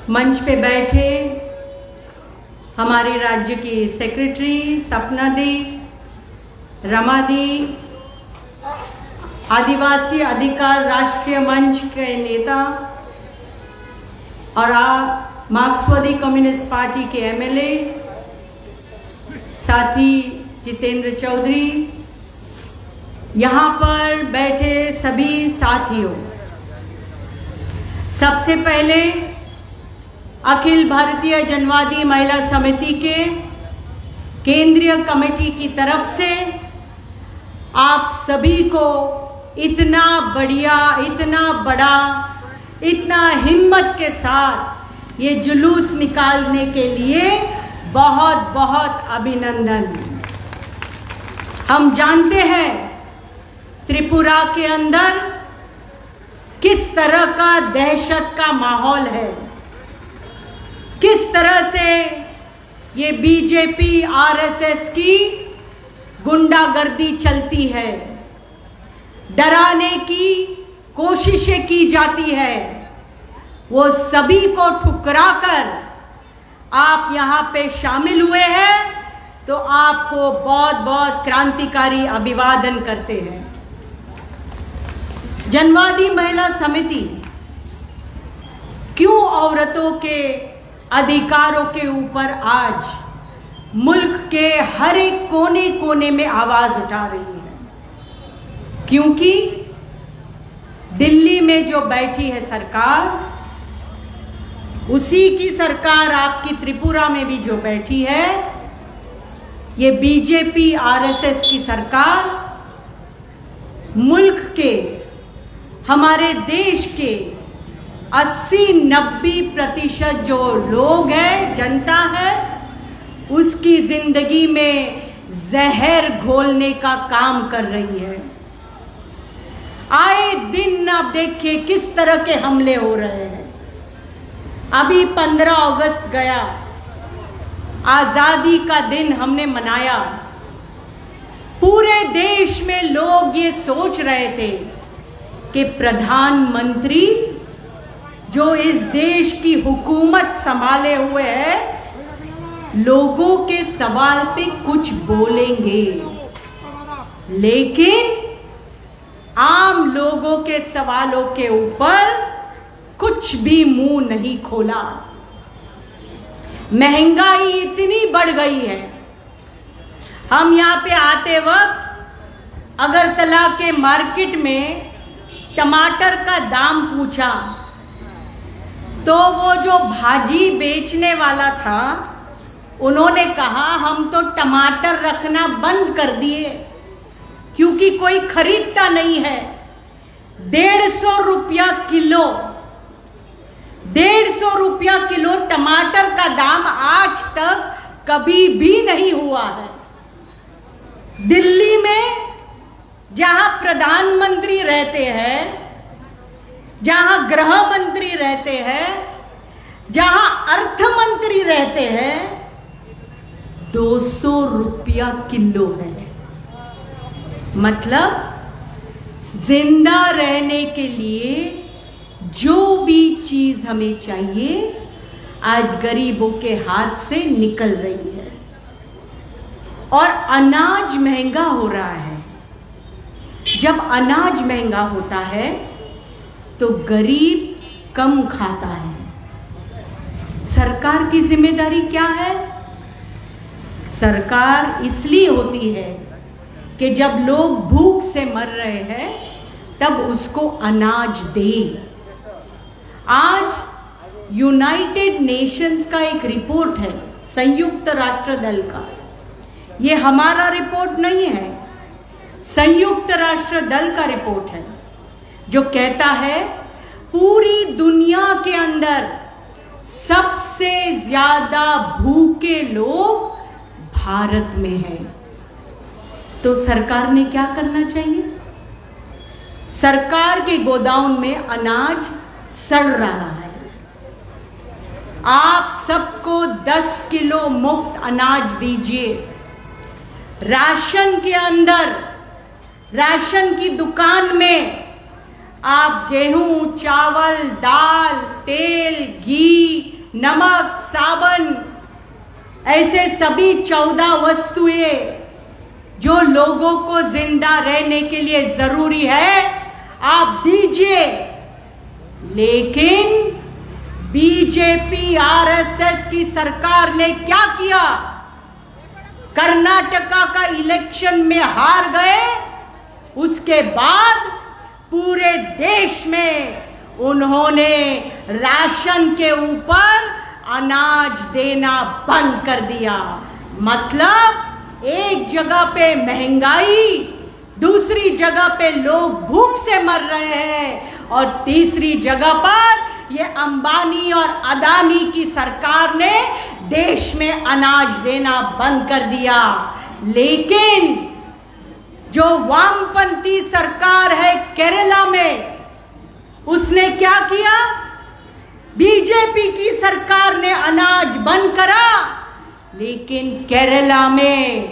मंच पे बैठे हमारे राज्य की सेक्रेटरी सपना दी, रमा दी, आदिवासी अधिकार राष्ट्रीय मंच के नेता और मार्क्सवादी कम्युनिस्ट पार्टी के एमएलए साथी जितेंद्र चौधरी, यहाँ पर बैठे सभी साथियों, सबसे पहले अखिल भारतीय जनवादी महिला समिति के केंद्रीय कमेटी की तरफ से आप सभी को इतना बढ़िया, इतना बड़ा, इतना हिम्मत के साथ ये जुलूस निकालने के लिए बहुत बहुत अभिनंदन। हम जानते हैं त्रिपुरा के अंदर किस तरह का दहशत का माहौल है, किस तरह से ये बीजेपी आरएसएस की गुंडागर्दी चलती है, डराने की कोशिशें की जाती है। वो सभी को ठुकराकर आप यहाँ पे शामिल हुए हैं, तो आपको बहुत बहुत क्रांतिकारी अभिवादन करते हैं। जनवादी महिला समिति क्यों औरतों के अधिकारों के ऊपर आज मुल्क के हर एक कोने कोने में आवाज उठा रही है? क्योंकि दिल्ली में जो बैठी है सरकार, उसी की सरकार आपकी त्रिपुरा में भी जो बैठी है, ये बीजेपी आरएसएस की सरकार मुल्क के, हमारे देश के 80-90% जो लोग हैं, जनता है, उसकी जिंदगी में जहर घोलने का काम कर रही है। आए दिन आप देखिए किस तरह के हमले हो रहे हैं। अभी 15 अगस्त गया, आजादी का दिन हमने मनाया। पूरे देश में लोग ये सोच रहे थे कि प्रधानमंत्री जो इस देश की हुकूमत संभाले हुए है, लोगों के सवाल पे कुछ बोलेंगे, लेकिन आम लोगों के सवालों के ऊपर कुछ भी मुंह नहीं खोला। महंगाई इतनी बढ़ गई है, हम यहाँ पे आते वक्त अगरतला के मार्केट में टमाटर का दाम पूछा, तो वो जो भाजी बेचने वाला था, उन्होंने कहा हम तो टमाटर रखना बंद कर दिए क्योंकि कोई खरीदता नहीं है। 150 रुपया किलो, 150 रुपया किलो टमाटर का दाम आज तक कभी भी नहीं हुआ है। दिल्ली में जहां प्रधानमंत्री रहते हैं, जहां गृह मंत्री रहते हैं, जहां अर्थ मंत्री रहते हैं, 200 रुपया किलो है। मतलब जिंदा रहने के लिए जो भी चीज हमें चाहिए आज गरीबों के हाथ से निकल रही है। और अनाज महंगा हो रहा है। जब अनाज महंगा होता है तो गरीब कम खाता है। सरकार की जिम्मेदारी क्या है? सरकार इसलिए होती है कि जब लोग भूख से मर रहे हैं तब उसको अनाज दे। आज यूनाइटेड नेशंस का एक रिपोर्ट है, संयुक्त राष्ट्र दल का, ये हमारा रिपोर्ट नहीं है, संयुक्त राष्ट्र दल का रिपोर्ट है, जो कहता है पूरी दुनिया के अंदर सबसे ज्यादा भूखे लोग भारत में हैं। तो सरकार ने क्या करना चाहिए? सरकार के गोदाम में अनाज सड़ रहा है, आप सबको 10 किलो मुफ्त अनाज दीजिए। राशन के अंदर, राशन की दुकान में आप गेहूं, चावल, दाल, तेल, घी, नमक, साबुन, ऐसे सभी 14 वस्तुएं जो लोगों को जिंदा रहने के लिए जरूरी है, आप दीजिए। लेकिन बीजेपी आरएसएस की सरकार ने क्या किया? कर्नाटका का इलेक्शन में हार गए, उसके बाद पूरे देश में उन्होंने राशन के ऊपर अनाज देना बंद कर दिया। मतलब एक जगह पे महंगाई, दूसरी जगह पे लोग भूख से मर रहे हैं और तीसरी जगह पर ये अंबानी और अदानी की सरकार ने देश में अनाज देना बंद कर दिया। लेकिन जो वामपंथी सरकार है केरला में, उसने क्या किया? बीजेपी की सरकार ने अनाज बंद करा, लेकिन केरला में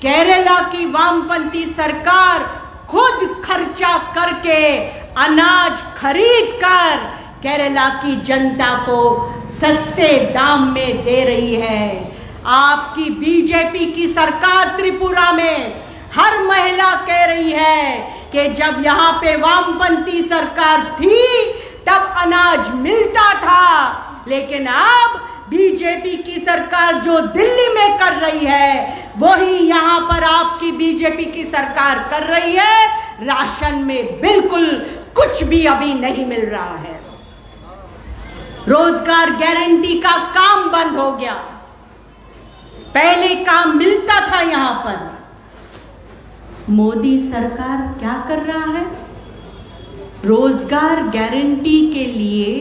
केरला की वामपंथी सरकार खुद खर्चा करके अनाज खरीद कर केरला की जनता को सस्ते दाम में दे रही है। आपकी बीजेपी की सरकार त्रिपुरा में हर महिला कह रही है कि जब यहाँ पे वामपंथी सरकार थी तब अनाज मिलता था, लेकिन अब बीजेपी की सरकार जो दिल्ली में कर रही है वही यहाँ पर आपकी बीजेपी की सरकार कर रही है। राशन में बिल्कुल कुछ भी अभी नहीं मिल रहा है। रोजगार गारंटी का काम बंद हो गया। पहले काम मिलता था यहाँ पर। मोदी सरकार क्या कर रहा है? रोजगार गारंटी के लिए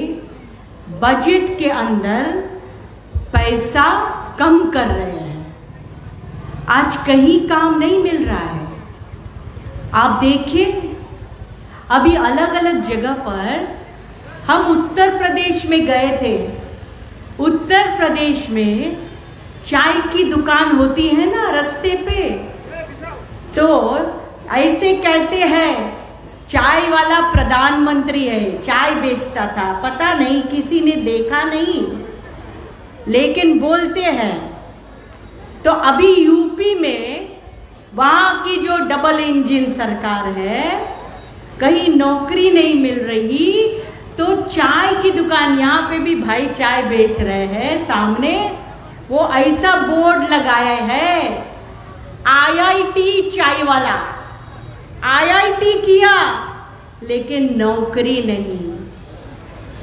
बजट के अंदर पैसा कम कर रहे हैं। आज कहीं काम नहीं मिल रहा है। आप देखिए, अभी अलग अलग जगह पर हम उत्तर प्रदेश में गए थे। उत्तर प्रदेश में चाय की दुकान होती है ना रास्ते पे, तो ऐसे कहते हैं चाय वाला प्रधानमंत्री है, चाय बेचता था। पता नहीं, किसी ने देखा नहीं, लेकिन बोलते हैं। तो अभी यूपी में वहां की जो डबल इंजन सरकार है, कहीं नौकरी नहीं मिल रही, तो चाय की दुकान, यहाँ पे भी भाई चाय बेच रहे हैं सामने, वो ऐसा बोर्ड लगाया है आईआईटी चाय वाला। आईआईटी किया लेकिन नौकरी नहीं।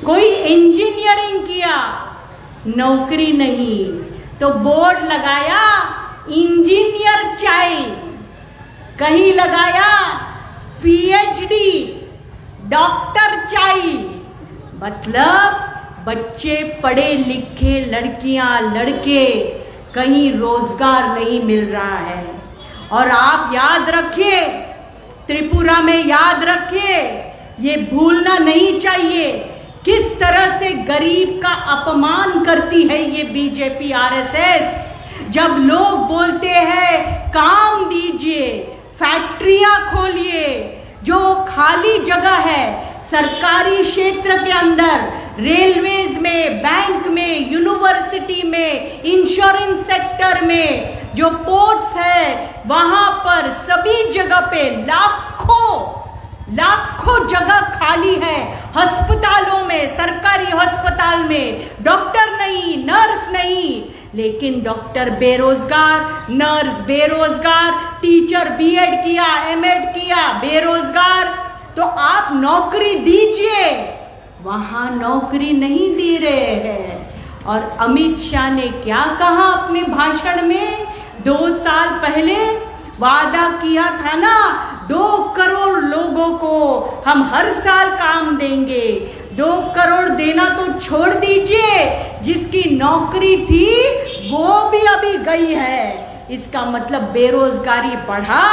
कोई इंजीनियरिंग किया, नौकरी नहीं, तो बोर्ड लगाया इंजीनियर चाय, कहीं लगाया पीएचडी डॉक्टर चाय। मतलब बच्चे पढ़े लिखे, लड़कियां लड़के, कहीं रोजगार नहीं मिल रहा है। और आप याद रखिए, त्रिपुरा में याद रखिए, ये भूलना नहीं चाहिए किस तरह से गरीब का अपमान करती है ये बीजेपी आरएसएस। जब लोग बोलते हैं काम दीजिए, फैक्ट्रियां खोलिए, जो खाली जगह है सरकारी क्षेत्र के अंदर, रेलवेज में, बैंक में, यूनिवर्सिटी में, इंश्योरेंस सेक्टर में, जो पोर्ट्स है वहां पर सभी जगह पे लाखों जगह खाली है। अस्पतालों में, सरकारी अस्पताल में डॉक्टर नहीं, नर्स नहीं, लेकिन डॉक्टर बेरोजगार, नर्स बेरोजगार, टीचर बीएड किया, एमएड किया, बेरोजगार। तो आप नौकरी दीजिए, वहां नौकरी नहीं दे रहे हैं। और अमित शाह ने क्या कहा अपने भाषण में? 2 साल पहले वादा किया था ना, 2 करोड़ लोगों को हम हर साल काम देंगे। 2 करोड़ देना तो छोड़ दीजिए, जिसकी नौकरी थी वो भी अभी गई है। इसका मतलब बेरोजगारी बढ़ा।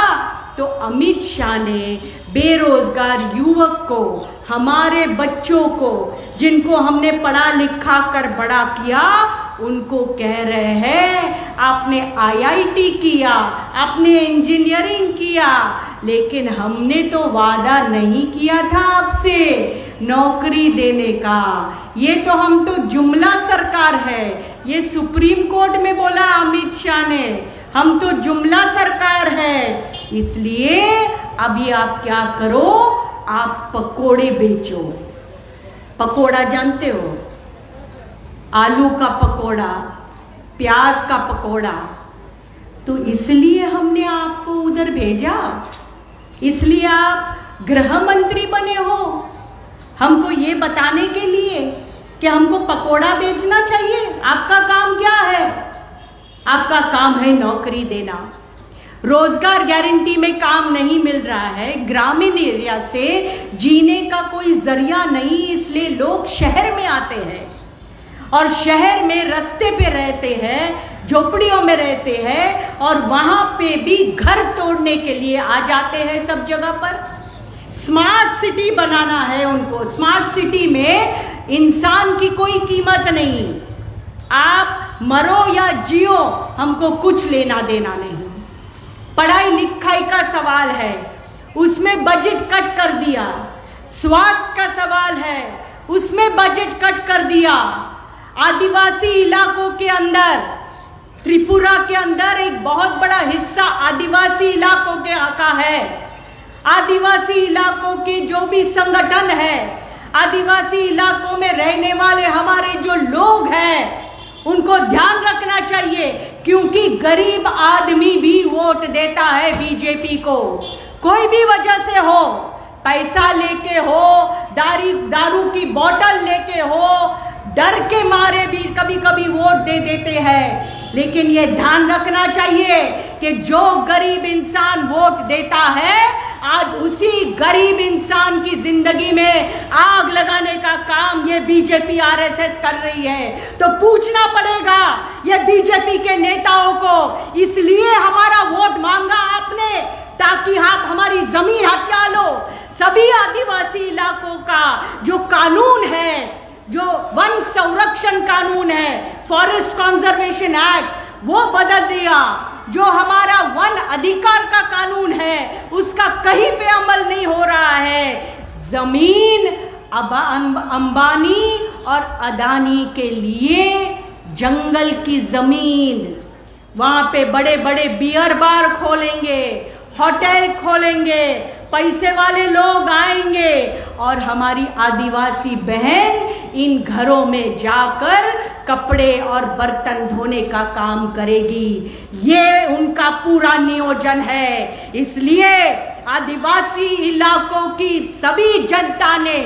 तो अमित शाह ने बेरोजगार युवक को, हमारे बच्चों को, जिनको हमने पढ़ा लिखा कर बड़ा किया, उनको कह रहे हैं आपने आईआईटी किया, आपने इंजीनियरिंग किया, लेकिन हमने तो वादा नहीं किया था आपसे नौकरी देने का। ये तो हम तो जुमला सरकार सरकार है, ये सुप्रीम कोर्ट में बोला अमित शाह ने, हम तो जुमला सरकार है। इसलिए अभी आप क्या करो, आप पकोड़े बेचो। पकोड़ा जानते हो, आलू का पकोड़ा, प्याज का पकोड़ा। तो इसलिए हमने आपको उधर भेजा, इसलिए आप गृह मंत्री बने हो, हमको ये बताने के लिए कि हमको पकोड़ा बेचना चाहिए। आपका काम क्या है? आपका काम है नौकरी देना। रोजगार गारंटी में काम नहीं मिल रहा है, ग्रामीण एरिया से जीने का कोई जरिया नहीं, इसलिए लोग शहर में आते हैं और शहर में रास्ते पे रहते हैं, झोपड़ियों में रहते हैं और वहां पे भी घर तोड़ने के लिए आ जाते हैं सब जगह पर। स्मार्ट सिटी बनाना है उनको। स्मार्ट सिटी में इंसान की कोई कीमत नहीं, आप मरो या जियो, हमको कुछ लेना देना नहीं। पढ़ाई लिखाई का सवाल है, उसमें बजट कट कर दिया। स्वास्थ्य का सवाल है, उसमें बजट कट कर दिया। आदिवासी इलाकों के अंदर, त्रिपुरा के अंदर एक बहुत बड़ा हिस्सा आदिवासी इलाकों के का है। आदिवासी इलाकों के जो भी संगठन है, आदिवासी इलाकों में रहने वाले हमारे जो लोग हैं, उनको ध्यान रखना चाहिए, क्योंकि गरीब आदमी भी वोट देता है बीजेपी को। कोई भी वजह से हो, पैसा लेके हो, दारू की बोतल लेके हो, डर के मारे भी कभी कभी वोट दे देते हैं। लेकिन ये ध्यान रखना चाहिए कि जो गरीब इंसान वोट देता है, आज उसी गरीब इंसान की जिंदगी में आग लगाने का काम ये बीजेपी आरएसएस कर रही है। तो पूछना पड़ेगा ये बीजेपी के नेताओं को, इसलिए हमारा वोट मांगा आपने ताकि आप हमारी जमीन हथिया लो। सभी आदिवासी इलाकों का जो कानून है, जो वन संरक्षण कानून है, फॉरेस्ट कंजर्वेशन एक्ट, वो बदल दिया। जो हमारा वन अधिकार का कानून है, उसका कहीं पे अमल नहीं हो रहा है। जमीन अंबानी और अदानी के लिए जंगल की जमीन, वहां पे बड़े बड़े बियर बार खोलेंगे, होटल खोलेंगे, पैसे वाले लोग आएंगे और हमारी आदिवासी बहन इन घरों में जाकर कपड़े और बर्तन धोने का काम करेगी। ये उनका पूरा नियोजन है। इसलिए आदिवासी इलाकों की सभी जनता ने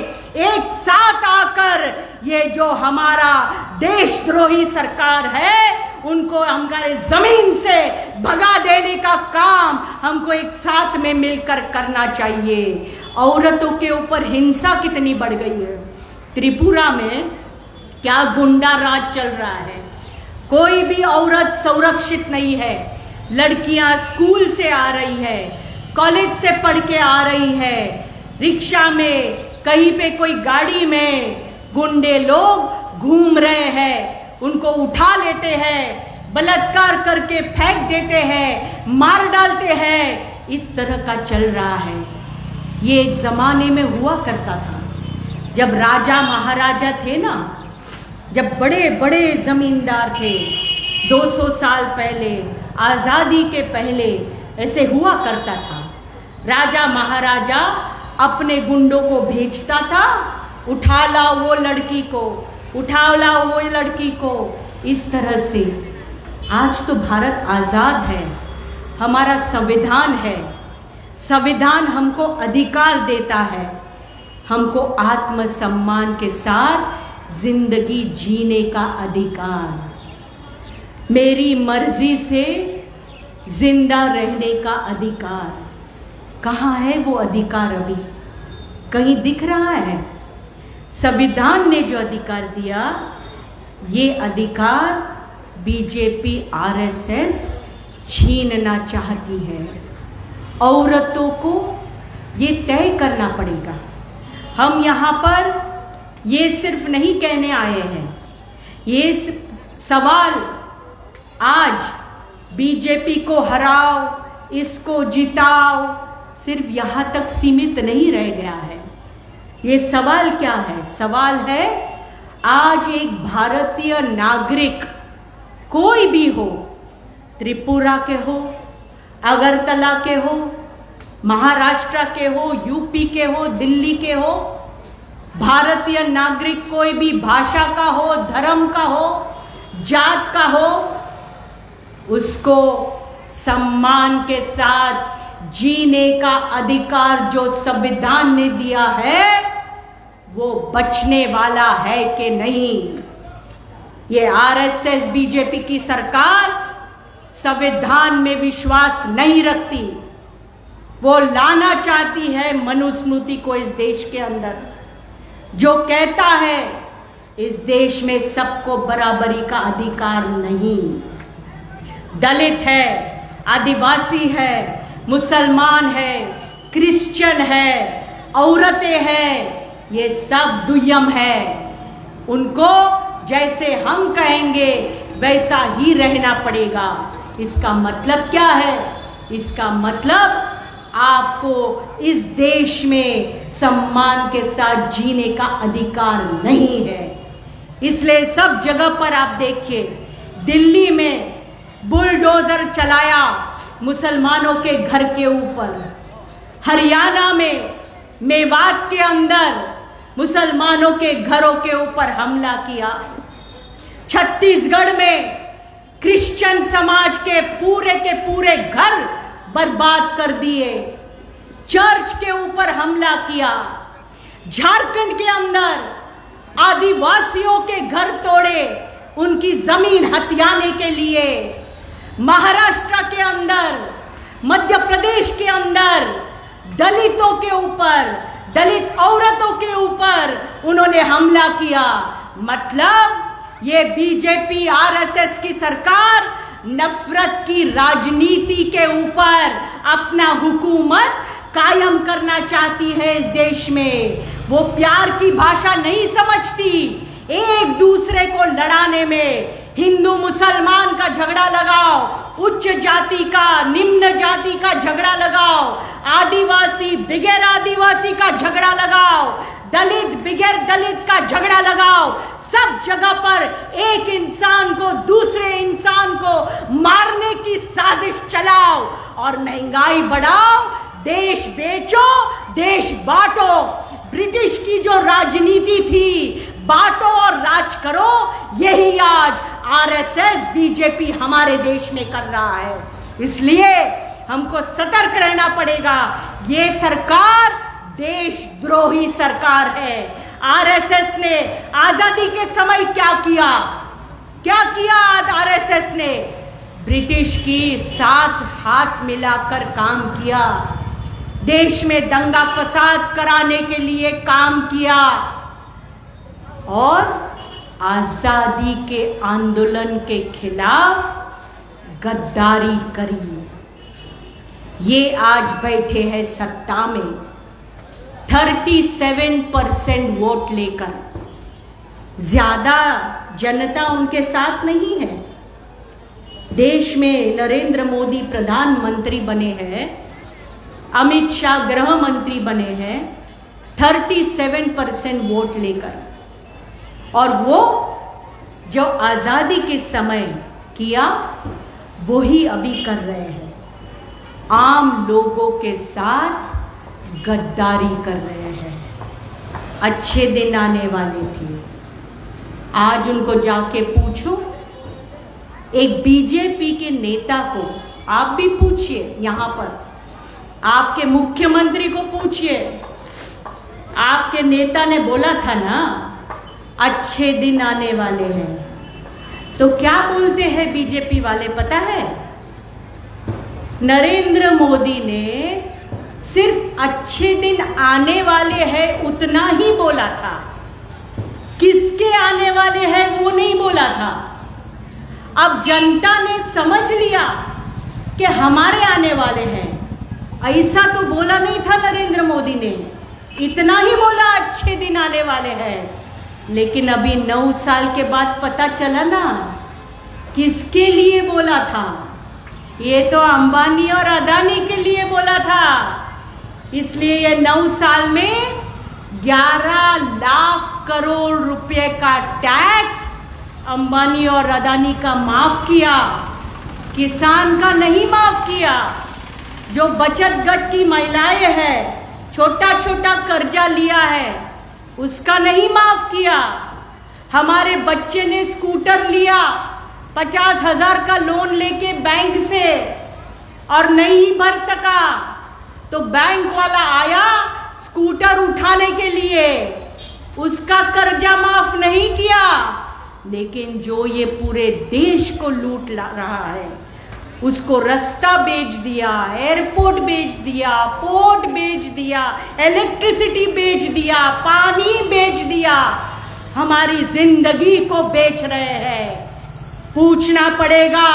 एक साथ आकर ये जो हमारा देशद्रोही सरकार है, उनको हमारे जमीन से भगा देने का काम हमको एक साथ में मिलकर करना चाहिए। औरतों के ऊपर हिंसा कितनी बढ़ गई है। त्रिपुरा में क्या गुंडा राज चल रहा है, कोई भी औरत सुरक्षित नहीं है। लड़कियां स्कूल से आ रही है, कॉलेज से पढ़ के आ रही है, रिक्शा में, कहीं पे कोई गाड़ी में गुंडे लोग घूम रहे हैं, उनको उठा लेते हैं, बलात्कार करके फेंक देते हैं, मार डालते हैं। इस तरह का चल रहा है। ये एक जमाने में हुआ करता था, जब राजा महाराजा थे ना, जब बड़े बड़े जमींदार थे 200 साल पहले, आजादी के पहले ऐसे हुआ करता था। राजा महाराजा अपने गुंडों को भेजता था, उठा लाओ वो लड़की को, उठा लाओ वो लड़की को। इस तरह से आज तो भारत आजाद है, हमारा संविधान है। संविधान हमको अधिकार देता है, हमको आत्मसम्मान के साथ जिंदगी जीने का अधिकार, मेरी मर्जी से जिंदा रहने का अधिकार। कहाँ है वो अधिकार? अभी कहीं दिख रहा है? संविधान ने जो अधिकार दिया, ये अधिकार बीजेपी आरएसएस छीनना चाहती है। औरतों को ये तय करना पड़ेगा। हम यहाँ पर ये सिर्फ नहीं कहने आए हैं, ये सवाल आज बीजेपी को हराओ, इसको जिताओ, सिर्फ यहाँ तक सीमित नहीं रह गया है। ये सवाल क्या है? सवाल है आज एक भारतीय नागरिक कोई भी हो, त्रिपुरा के हो, अगरतला के हो, महाराष्ट्र के हो, यूपी के हो, दिल्ली के हो, भारतीय नागरिक कोई भी भाषा का हो, धर्म का हो, जात का हो, उसको सम्मान के साथ जीने का अधिकार जो संविधान ने दिया है वो बचने वाला है कि नहीं। ये आरएसएस बीजेपी की सरकार संविधान में विश्वास नहीं रखती। वो लाना चाहती है मनुस्मृति को इस देश के अंदर, जो कहता है इस देश में सबको बराबरी का अधिकार नहीं। दलित है, आदिवासी है, मुसलमान है, क्रिश्चियन है, औरतें हैं, ये सब दुय्यम है। उनको जैसे हम कहेंगे वैसा ही रहना पड़ेगा। इसका मतलब क्या है? इसका मतलब आपको इस देश में सम्मान के साथ जीने का अधिकार नहीं है। इसलिए सब जगह पर आप देखिए, दिल्ली में बुलडोजर चलाया मुसलमानों के घर के ऊपर, हरियाणा में मेवात के अंदर मुसलमानों के घरों के ऊपर हमला किया, छत्तीसगढ़ में क्रिश्चियन समाज के पूरे घर बर्बाद कर दिए, चर्च के ऊपर हमला किया, झारखंड के अंदर आदिवासियों के घर तोड़े उनकी जमीन हथियाने के लिए, महाराष्ट्र के अंदर, मध्य प्रदेश के अंदर दलितों के ऊपर, दलित औरतों के ऊपर उन्होंने हमला किया। मतलब ये बीजेपी आरएसएस की सरकार नफरत की राजनीति के ऊपर अपना हुकूमत कायम करना चाहती है इस देश में। वो प्यार की भाषा नहीं समझती। एक दूसरे को लड़ाने में हिंदू मुसलमान का झगड़ा लगाओ, उच्च जाति का निम्न जाति का झगड़ा लगाओ, आदिवासी बिगैर आदिवासी का झगड़ा लगाओ, दलित बिगैर दलित का झगड़ा लगाओ। सब जगह पर एक इंसान को दूसरे इंसान को मारने की साजिश चलाओ और महंगाई बढ़ाओ, देश बेचो, देश बांटो। ब्रिटिश की जो राजनीति थी, बांटो और राज करो, यही आज आरएसएस बीजेपी हमारे देश में कर रहा है। इसलिए हमको सतर्क रहना पड़ेगा। ये सरकार देशद्रोही सरकार है। आरएसएस ने आजादी के समय क्या किया? क्या किया आरएसएस ने? ब्रिटिश की साथ हाथ मिलाकर काम किया, देश में दंगा फसाद कराने के लिए काम किया और आजादी के आंदोलन के खिलाफ गद्दारी करी। ये आज बैठे हैं सत्ता में 37% वोट लेकर। ज्यादा जनता उनके साथ नहीं है। देश में नरेंद्र मोदी प्रधानमंत्री बने हैं, अमित शाह गृह मंत्री बने हैं 37% वोट लेकर। और वो जो आजादी के समय किया वही अभी कर रहे हैं। आम लोगों के साथ गद्दारी कर रहे हैं। अच्छे दिन आने वाले थे। आज उनको जाके पूछो, एक बीजेपी के नेता को आप भी पूछिए, यहां पर आपके मुख्यमंत्री को पूछिए। आपके नेता ने बोला था ना अच्छे दिन आने वाले हैं, तो क्या बोलते हैं बीजेपी वाले पता है? नरेंद्र मोदी ने सिर्फ अच्छे दिन आने वाले हैं उतना ही बोला था, किसके आने वाले हैं वो नहीं बोला था। अब जनता ने समझ लिया कि हमारे आने वाले हैं। ऐसा तो बोला नहीं था नरेंद्र मोदी ने, इतना ही बोला अच्छे दिन आने वाले हैं। लेकिन अभी 9 साल के बाद पता चला ना किसके लिए बोला था। ये तो अंबानी और अदानी के लिए बोला था। इसलिए ये 9 साल में 11 लाख करोड़ रुपए का टैक्स अंबानी और अदानी का माफ किया, किसान का नहीं माफ किया। जो बचत गट की महिलाएं हैं, छोटा छोटा कर्जा लिया है, उसका नहीं माफ किया। हमारे बच्चे ने स्कूटर लिया 50,000 का लोन लेके बैंक से और नहीं भर सका, तो बैंक वाला आया स्कूटर उठाने के लिए, उसका कर्जा माफ नहीं किया। लेकिन जो ये पूरे देश को लूट रहा है, उसको रास्ता बेच दिया, एयरपोर्ट बेच दिया, पोर्ट बेच दिया, इलेक्ट्रिसिटी बेच दिया, पानी बेच दिया, हमारी जिंदगी को बेच रहे हैं। पूछना पड़ेगा,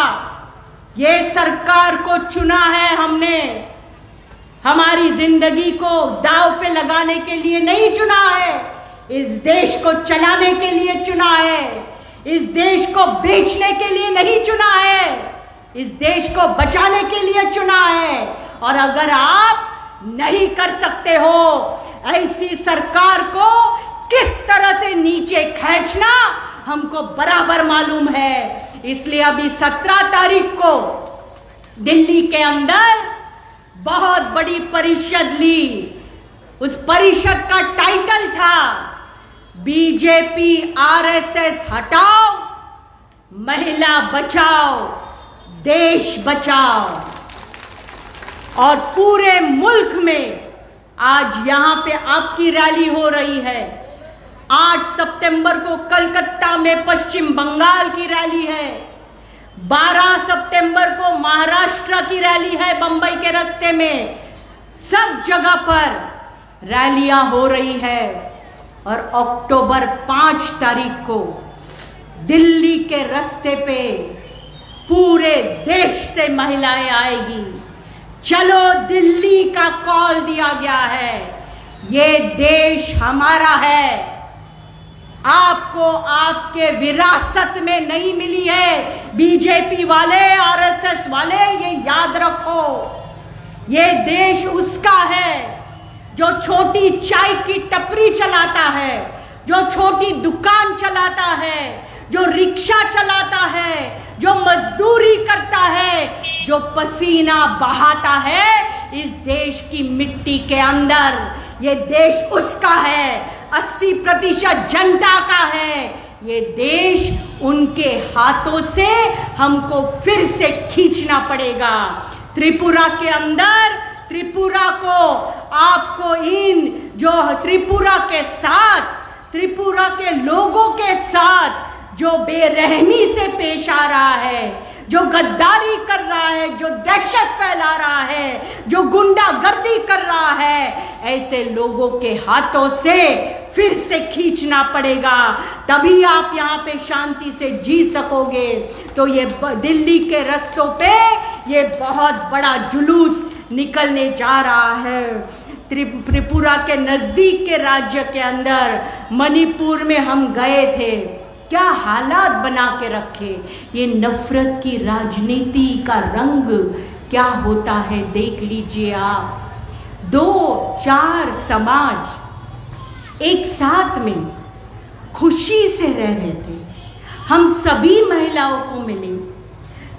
ये सरकार को चुना है हमने, हमारी जिंदगी को दांव पे लगाने के लिए नहीं चुना है, इस देश को चलाने के लिए चुना है, इस देश को बेचने के लिए नहीं चुना है, इस देश को बचाने के लिए चुना है। और अगर आप नहीं कर सकते हो ऐसी सरकार को किस तरह से नीचे खींचना, हमको बराबर मालूम है। इसलिए अभी 17 तारीख को दिल्ली के अंदर बहुत बड़ी परिषद ली। उस परिषद का टाइटल था बीजेपी आरएसएस हटाओ, महिला बचाओ, देश बचाओ। और पूरे मुल्क में आज यहां पे आपकी रैली हो रही है। 8 सितंबर को कलकत्ता में पश्चिम बंगाल की रैली है, 12 सितंबर को महाराष्ट्र की रैली है बंबई के रास्ते में। सब जगह पर रैलियां हो रही है। और अक्टूबर 5 तारीख को दिल्ली के रास्ते पे पूरे देश से महिलाएं आएगी। चलो दिल्ली का कॉल दिया गया है। ये देश हमारा है, आपको आपके विरासत में नहीं मिली है। बीजेपी वाले, आरएसएस वाले, ये याद रखो, ये देश उसका है जो छोटी चाय की टपरी चलाता है, जो छोटी दुकान चलाता है, जो रिक्शा चलाता है, जो मजदूरी करता है, जो पसीना बहाता है इस देश की मिट्टी के अंदर। ये देश उसका है, 80% जनता का है। ये देश उनके हाथों से हमको फिर से खींचना पड़ेगा। त्रिपुरा के अंदर, त्रिपुरा को आपको इन जो त्रिपुरा के साथ, त्रिपुरा के लोगों के साथ जो बेरहमी से पेश आ रहा है, जो गद्दारी कर रहा है, जो दहशत फैला रहा है, जो गुंडागर्दी कर रहा है, ऐसे लोगों के हाथों से फिर से खींचना पड़ेगा। तभी आप यहाँ पे शांति से जी सकोगे। तो ये दिल्ली के रास्तों पे ये बहुत बड़ा जुलूस निकलने जा रहा है। त्रिपुरा के नजदीक के राज्य के अंदर मणिपुर में हम गए थे, क्या हालात बना के रखे। ये नफरत की राजनीति का रंग क्या होता है देख लीजिए आप। 2-4 समाज एक साथ में खुशी से रह रहे थे। हम सभी महिलाओं को मिले,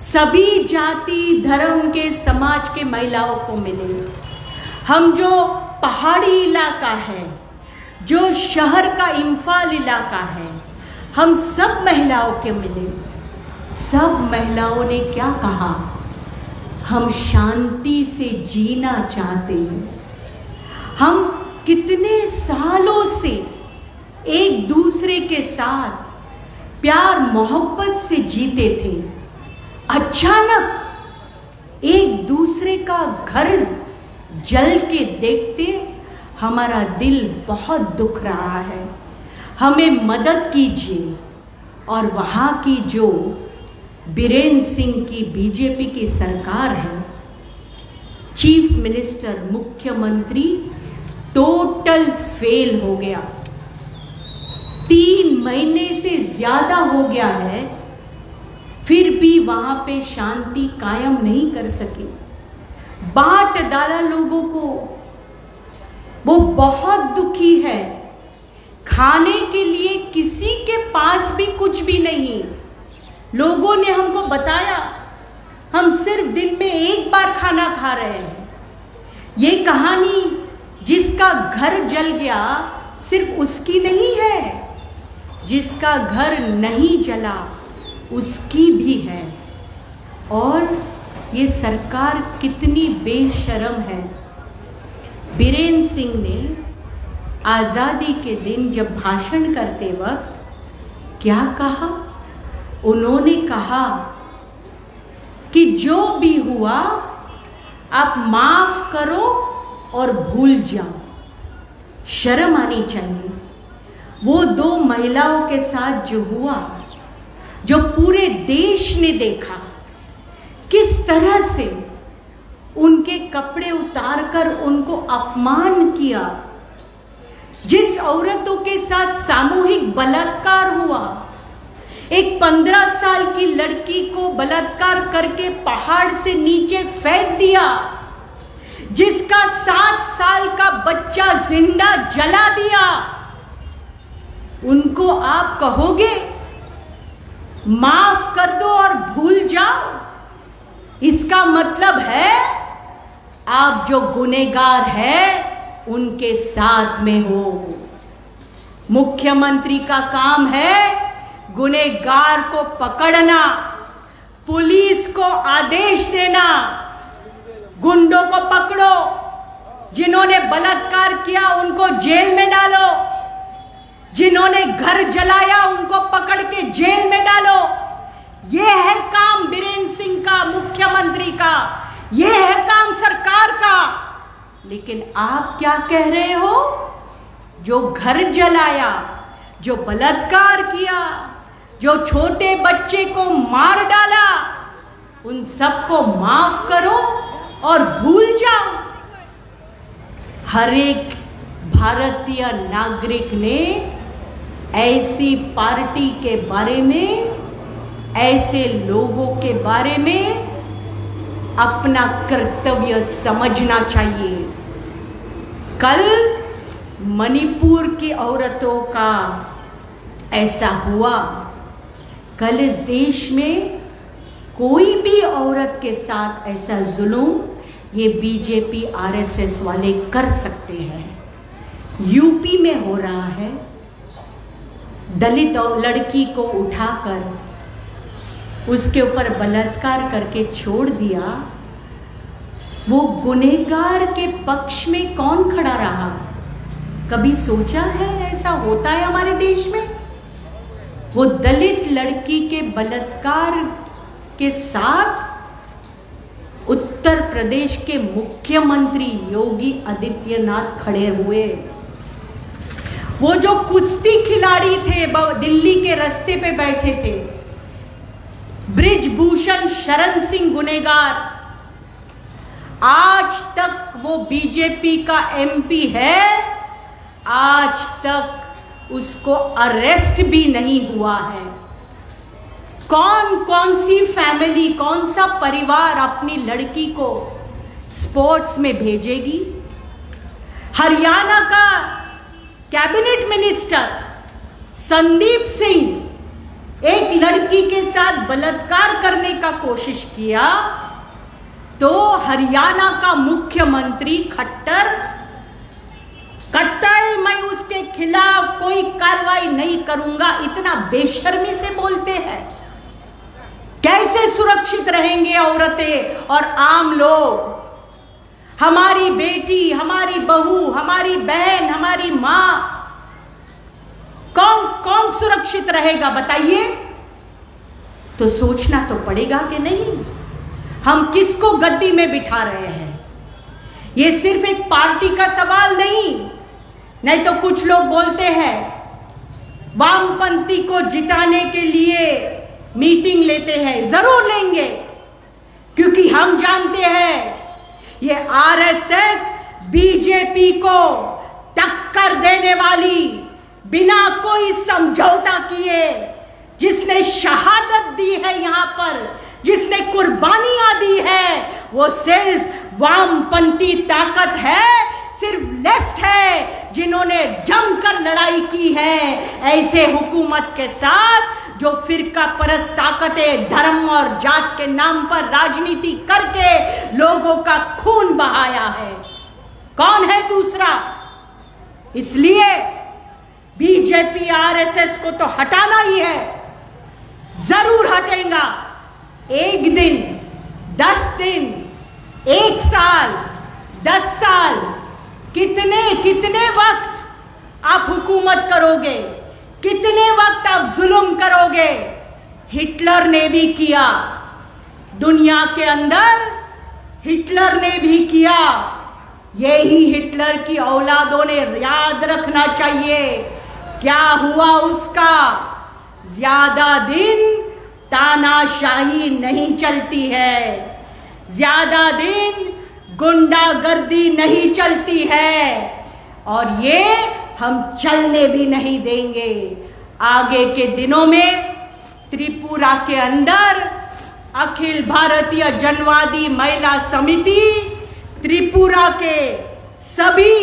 सभी जाति धर्म के समाज के महिलाओं को मिले। हम जो पहाड़ी इलाका है, जो शहर का इम्फाल इलाका है, हम सब महिलाओं के मिले। सब महिलाओं ने क्या कहा, हम शांति से जीना चाहते हैं। हम कितने सालों से एक दूसरे के साथ प्यार मोहब्बत से जीते थे, अचानक एक दूसरे का घर जल के देखते हमारा दिल बहुत दुख रहा है। हमें मदद कीजिए। और वहाँ की जो बीरेन सिंह की बीजेपी की सरकार है, चीफ मिनिस्टर, मुख्यमंत्री टोटल फेल हो गया। 3 महीने से ज्यादा हो गया है, फिर भी वहां पे शांति कायम नहीं कर सके। बांट डाला लोगों को। वो बहुत दुखी है खाने के लिए किसी के पास भी कुछ भी नहीं। लोगों ने हमको बताया हम सिर्फ दिन में एक बार खाना खा रहे हैं। ये कहानी जिसका घर जल गया सिर्फ उसकी नहीं है, जिसका घर नहीं जला उसकी भी है। और ये सरकार कितनी बेशर्म है। बीरेन सिंह ने आज़ादी के दिन जब भाषण करते वक्त क्या कहा? उन्होंने कहा कि जो भी हुआ आप माफ करो और भूल जाओ। शर्म आनी चाहिए। वो 2 महिलाओं के साथ जो हुआ, जो पूरे देश ने देखा, किस तरह से उनके कपड़े उतारकर उनको अपमान किया, जिस औरतों के साथ सामूहिक बलात्कार हुआ, एक 15 साल की लड़की को बलात्कार करके पहाड़ से नीचे फेंक दिया, जिसका 7 साल का बच्चा जिंदा जला दिया, उनको आप कहोगे माफ कर दो और भूल जाओ? इसका मतलब है आप जो गुनहगार है उनके साथ में हो। मुख्यमंत्री का काम है गुनहगार को पकड़ना, पुलिस को आदेश देना, गुंडों को पकड़ो, जिन्होंने बलात्कार किया उनको जेल में डालो, जिन्होंने घर जलाया उनको पकड़ के जेल में डालो। यह है काम बीरेन सिंह का, मुख्यमंत्री का, यह है काम सरकार का। लेकिन आप क्या कह रहे हो? जो घर जलाया, जो बलात्कार किया, जो छोटे बच्चे को मार डाला, उन सबको माफ करो और भूल जाओ। हर एक भारतीय नागरिक ने ऐसी पार्टी के बारे में, ऐसे लोगों के बारे में अपना कर्तव्य समझना चाहिए। कल मणिपुर की औरतों का ऐसा हुआ। कल इस देश में कोई भी औरत के साथ ऐसा जुल्म ये बीजेपी आरएसएस वाले कर सकते हैं। यूपी में हो रहा है, दलित लड़की को उठाकर उसके ऊपर बलात्कार करके छोड़ दिया। वो गुनहगार के पक्ष में कौन खड़ा रहा? कभी सोचा है ऐसा होता है हमारे देश में? वो दलित लड़की के बलात्कार के साथ उत्तर प्रदेश के मुख्यमंत्री योगी आदित्यनाथ खड़े हुए। वो जो कुश्ती खिलाड़ी थे, दिल्ली के रास्ते पे बैठे थे, ब्रिजभूषण शरण सिंह गुनहगार, आज तक वो बीजेपी का एमपी है, आज तक उसको अरेस्ट भी नहीं हुआ है। कौन सी फैमिली, कौन सा परिवार अपनी लड़की को स्पोर्ट्स में भेजेगी? हरियाणा का कैबिनेट मिनिस्टर संदीप सिंह एक लड़की के साथ बलात्कार करने का कोशिश किया तो हरियाणा का मुख्यमंत्री खट्टर कतई मैं उसके खिलाफ कोई कार्रवाई नहीं करूंगा, इतना बेशर्मी से बोलते हैं। कैसे सुरक्षित रहेंगे औरतें और आम लोग? हमारी बेटी, हमारी बहू, हमारी बहन, हमारी मां, कौन सुरक्षित रहेगा बताइए? तो सोचना तो पड़ेगा कि नहीं, हम किसको गद्दी में बिठा रहे हैं। ये सिर्फ एक पार्टी का सवाल नहीं तो कुछ लोग बोलते हैं वामपंथी को जिताने के लिए मीटिंग लेते हैं। जरूर लेंगे, क्योंकि हम जानते हैं ये आरएसएस बीजेपी को टक्कर देने वाली, बिना कोई समझौता किए, जिसने शहादत दी है, यहां पर जिसने कुर्बानियां दी है, वो सिर्फ वामपंथी ताकत है, सिर्फ लेफ्ट है जिन्होंने जमकर लड़ाई की है ऐसे हुकूमत के साथ जो फिरका परस्त ताकतें धर्म और जात के नाम पर राजनीति करके लोगों का खून बहाया है। कौन है दूसरा? इसलिए बीजेपी आरएसएस को तो हटाना ही है, जरूर हटेगा। 1 दिन, 10 दिन, 1 साल, 10 साल, कितने वक्त आप हुकूमत करोगे? कितने वक्त आप जुल्म करोगे? हिटलर ने भी किया, दुनिया के अंदर हिटलर ने भी किया। यही हिटलर की औलादों ने याद रखना चाहिए क्या हुआ उसका। ज्यादा दिन तानाशाही नहीं चलती है, ज्यादा दिन गुंडागर्दी नहीं चलती है, और ये हम चलने भी नहीं देंगे। आगे के दिनों में त्रिपुरा के अंदर अखिल भारतीय जनवादी महिला समिति त्रिपुरा के सभी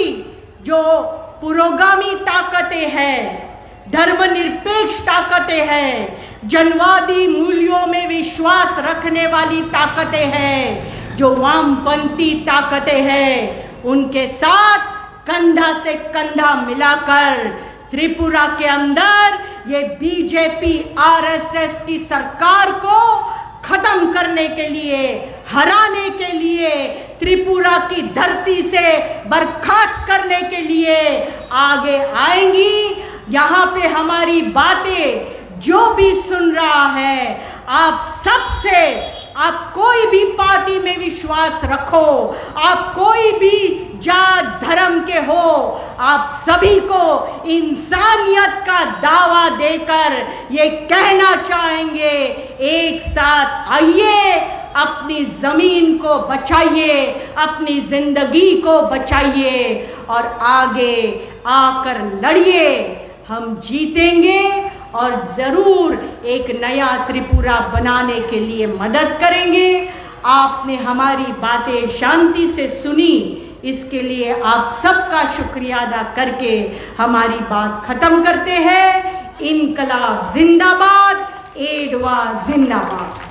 जो पुरोगामी ताकतें हैं, धर्मनिरपेक्ष ताकतें हैं, जनवादी मूल्यों में विश्वास रखने वाली ताकतें हैं, जो वामपंथी ताकतें हैं, उनके साथ कंधा से कंधा मिलाकर त्रिपुरा के अंदर ये बीजेपी आरएसएस की सरकार को खत्म करने के लिए, हराने के लिए, त्रिपुरा की धरती से बर्खास्त करने के लिए आगे आएंगी। यहाँ पे हमारी बातें जो भी सुन रहा है, आप सबसे, आप कोई भी पार्टी में विश्वास रखो, आप कोई भी जात धर्म के हो, आप सभी को इंसानियत का दावा देकर ये कहना चाहेंगे, एक साथ आइए, अपनी जमीन को बचाइए, अपनी जिंदगी को बचाइए और आगे आकर लड़िए। हम जीतेंगे और जरूर एक नया त्रिपुरा बनाने के लिए मदद करेंगे। आपने हमारी बातें शांति से सुनी, इसके लिए आप सबका शुक्रिया अदा करके हमारी बात खत्म करते हैं। इनकलाब जिंदाबाद, एडवा जिंदाबाद।